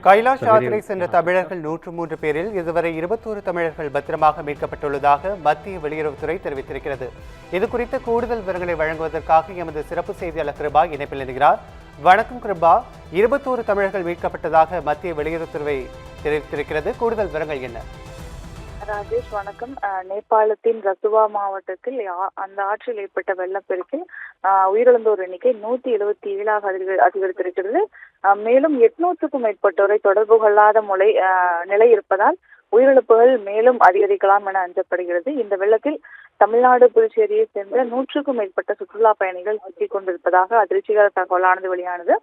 கைலாஷ் யாத்திரை சென்ற தமிழர்கள் 103 பேரில் இதுவரை 21 தமிழர்கள் பத்திரமாக மீட்கப்பட்டுள்ளதாக மத்திய வெளியுறவுத்துறை தெரிவித்திருக்கிறது. இதுகுறித்த கூடுதல் விவரங்களை வழங்குவதற்காக எமது சிறப்பு செய்தியாளர் கிருபா இணைப்பில் இணைகிறார். வணக்கம் கிருபா. 21 தமிழர்கள் மீட்கப்பட்டதாக மத்திய வெளியுறவுத்துறை தெரிவித்திருக்கிறது. கூடுதல் விவரங்கள் என்ன? ராஜேஷ் வணக்கம். நேபாளத்தின் ரசுவா மாவட்டத்தில் அந்த ஆற்றில் ஏற்பட்ட வெள்ளப்பெருக்கில் உயிரிழந்தோர் எண்ணிக்கை 177 அதிகரித்திருக்கிறது. மேலும் 800க்கும் மேற்பட்டோரை தொடர்பு கொள்ளாத நிலை இருப்பதால் உயிரிழப்புகள் மேலும் அதிகரிக்கலாம் என அஞ்சப்படுகிறது. இந்த வெள்ளத்தில் தமிழ்நாடு, புதுச்சேரியை சேர்ந்த 100க்கும் மேற்பட்ட சுற்றுலா பயணிகள் சிக்கிக் கொண்டிருப்பதாக அதிர்ச்சிகர தகவலானது வெளியானது.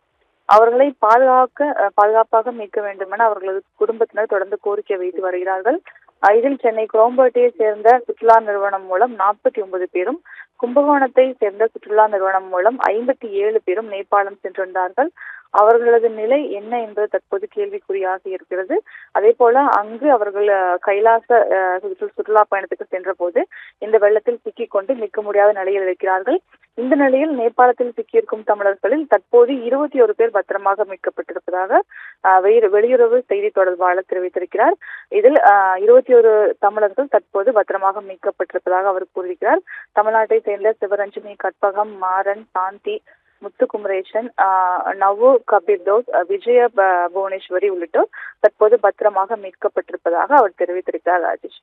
அவர்களை பாதுகாப்பாக மீட்க வேண்டும் என அவர்களது குடும்பத்தினர் தொடர்ந்து கோரிக்கை வைத்து வருகிறார்கள். இதில் சென்னை குரோம்பேட்டையை சேர்ந்த சுற்றுலா நிறுவனம் மூலம் 49 பேரும், கும்பகோணத்தை சேர்ந்த சுற்றுலா நிறுவனம் மூலம் 57 பேரும் நேபாளம் சென்றிருந்தார்கள். அவர்களது நிலை என்ன என்பது தற்போது கேள்விக்குறியாக இருக்கிறது. அதே போல அங்கு அவர்கள் கைலாச சுற்றுலா பயணத்துக்கு சென்ற போது இந்த வெள்ளத்தில் சிக்கிக் கொண்டு நிற்க முடியாத நிலையில் இருக்கிறார்கள். இந்த நிலையில் நேபாளத்தில் சிக்கியிருக்கும் தமிழர்களில் தற்போது 21 பேர் பத்திரமாக மீட்கப்பட்டிருப்பதாக வெளியுறவு செய்தி தொடர்பாளர் தெரிவித்திருக்கிறார். இதில் 21 தமிழர்கள் தற்போது பத்திரமாக மீட்கப்பட்டிருப்பதாக அவர் கூறியிருக்கிறார். தமிழ்நாட்டை சேர்ந்த சிவரஞ்சனி, கற்பகம், மாறன், சாந்தி, முத்துக்குமரேசன், நவு கபீர்தோஸ், விஜய புவனேஸ்வரி உள்ளிட்டோர் தற்போது பத்திரமாக மீட்கப்பட்டிருப்பதாக அவர் தெரிவித்திருக்கிறார். ராஜேஷ்.